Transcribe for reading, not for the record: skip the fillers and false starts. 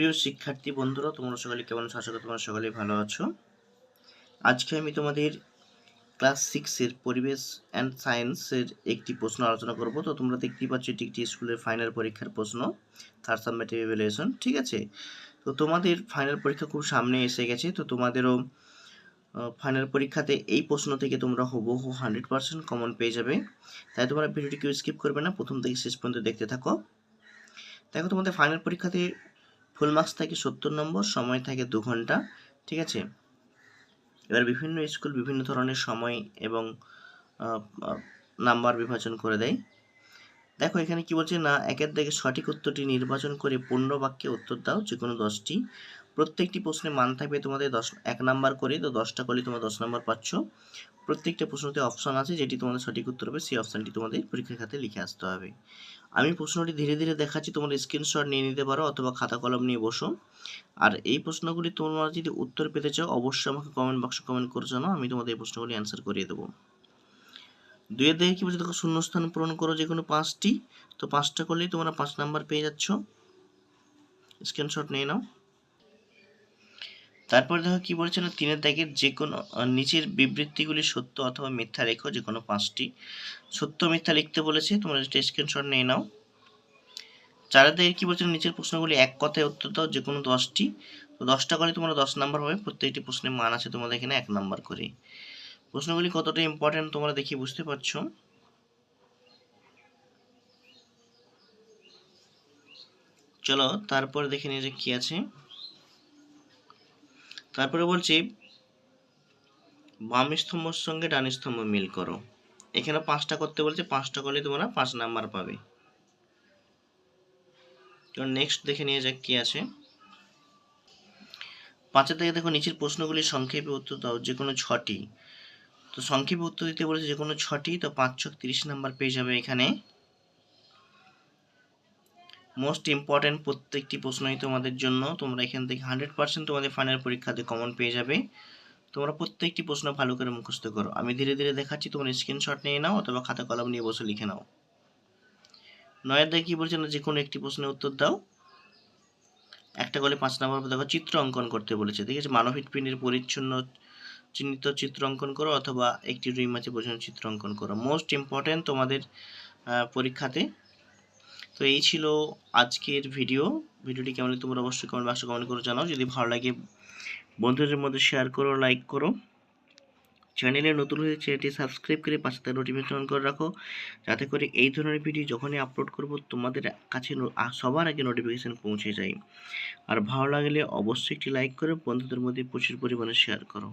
প্রিয় শিক্ষার্থী বন্ধুরা, তোমরা সকলে কেমন আছো? আশা করি তোমরা সকলেই ভালো আছো। আজকে আমি তোমাদের ক্লাস 6-এর পরিবেশ অ্যান্ড সায়েন্সের একটি প্রশ্ন আলোচনা করব। তো তোমরা দেখতেই পাচ্ছ এটি একটি স্কুলের ফাইনাল পরীক্ষার প্রশ্ন, থার্ড সাবমেটিভ ইভ্যালুয়েশন। ঠিক আছে, তো তোমাদের ফাইনাল পরীক্ষা খুব সামনে এসে গেছে। তো তোমাদেরও ফাইনাল পরীক্ষাতে এই প্রশ্ন থেকে তোমরা হুবহু 100% কমন পেয়ে যাবে। তাই তোমরা ভিডিওটি কেউ স্কিপ করবে না, প্রথম থেকে শেষ পর্যন্ত দেখতে থাকো। দেখো, তোমাদের ফাইনাল পরীক্ষাতে ফুল মার্কস থাকে 70 নম্বর, সময় থাকে 2 ঘন্টা। ঠিক আছে, এবার বিভিন্ন স্কুল বিভিন্ন ধরনের সময় এবং নাম্বার বিভাজন করে দেয়। দেখো এখানে কি বলছে না, একের দিকে সঠিক উত্তরটি নির্বাচন করে পূর্ণ বাক্যে উত্তর দাও, যে কোনো 10টি। প্রত্যেকটি প্রশ্নে মান থাকবে তোমাদের 1 নাম্বার করে, তো 10টা করলে তোমরা 10 নাম্বার পাচ্ছ। প্রত্যেকটা প্রশ্নতে অপশন আছে, যেটি তোমাদের সঠিক উত্তর হবে সেই অপশনটি তোমাদের পরীক্ষার খাতে লিখে আসতে হবে। আমি প্রশ্নটি ধীরে ধীরে দেখাচ্ছি, তোমরা স্ক্রিনশট নিয়ে নিতে পারো অথবা খাতা কলম নিয়ে বসো। আর এই প্রশ্নগুলি তোমরা যদি উত্তর পেতে চাও অবশ্যই আমাকে কমেন্ট বক্সে কমেন্ট করে জানাও, আমি তোমাদের এই প্রশ্নগুলি অ্যান্সার করিয়ে দেবো। 2-এর দিকে কি বলছে দেখো, শূন্যস্থান পূরণ করো যে কোনো 5টি, তো 5টা করলেই তোমরা 5 নাম্বার পেয়ে যাচ্ছ। স্ক্রিনশট নিয়ে নাও। তারপর দেখো কি বলছে না, 3-এর দাগের যে কোনো নিচের বিবৃতিগুলি সত্য অথবা মিথ্যা রেখো, যে কোনো 5টি। সত্য মিথ্যা লিখতে বলেছে, তোমরা স্ক্রিনশট নিয়ে নাও। 4-এর দাগের কি বলছে, নিচের প্রশ্নগুলি এক কথায় উত্তর দাও, যে কোনো 10টি। তো 10টা করে তোমরা 10 নাম্বার পাবে, প্রত্যেকটি প্রশ্নের মান আছে তোমাদের এখানে 1 নাম্বার করে। প্রশ্নগুলি কতটা ইম্পর্টেন্ট তোমরা দেখে বুঝতে পারছো। চলো তারপরে দেখে নিয়ে যে কি আছে। তারপরে বলছি বাম স্তম্ভের সঙ্গে ডান স্তম্ভ মিল করো। এখানে 5টা করতে বলছে, 5টা করলে তোমরা 5 নাম্বার পাবে। তো নেক্সট দেখে নিয়ে যাক কি আছে। 5-এর দিকে দেখো, নিচের প্রশ্নগুলি সংক্ষেপে উত্তর দাও, যে কোনো 6টি। তো সংক্ষেপে উত্তর দিতে বলেছে যে কোনো 6টি, তো 5 ছক 30 নাম্বার পেয়ে যাবে এখানে। মোস্ট ইম্পর্টেন্ট প্রত্যেকটি প্রশ্নই তোমাদের জন্য, তোমরা এখান থেকে 100% তোমাদের ফাইনাল পরীক্ষাতে কমন পেয়ে যাবে। তোমরা প্রত্যেকটি প্রশ্ন ভালো করে মুখস্থ করো। আমি ধীরে ধীরে দেখাচ্ছি, তোমরা স্ক্রিনশট নিয়ে নাও অথবা খাতা কলম নিয়ে বসে লিখে নাও। 9-এর দিকে কি বলছে না, যে কোনো একটি প্রশ্নের উত্তর দাও। একটা করলে 5 নাম্বার। দেখো চিত্র অঙ্কন করতে বলেছে, ঠিক আছে। মানবহিত পিণ্ডের পরিচ্ছন্ন চিহ্নিত চিত্র অঙ্কন করো অথবা একটি রুই মাছে বোঝানো চিত্র অঙ্কন করো। মোস্ট ইম্পর্টেন্ট তোমাদের পরীক্ষাতে। তো এই ছিল আজকের ভিডিওটি কেমন তোমরা অবশ্যই কমেন্ট বক্সে কমেন্ট করে জানাও। যদি ভালো লাগে বন্ধুদের মধ্যে শেয়ার করো, লাইক করো। চ্যানেলে নতুন হয়ে চ্যানেলটি সাবস্ক্রাইব করে পাশে থাকা নোটিফিকেশন অন করে রাখো, যাতে করে এই ধরনের ভিডিও যখনই আপলোড করব তোমাদের কাছে সবার আগে নোটিফিকেশান পৌঁছে যায়। আর ভালো লাগলে অবশ্যই একটি লাইক করে বন্ধুদের মধ্যে প্রচুর পরিমাণে শেয়ার করো।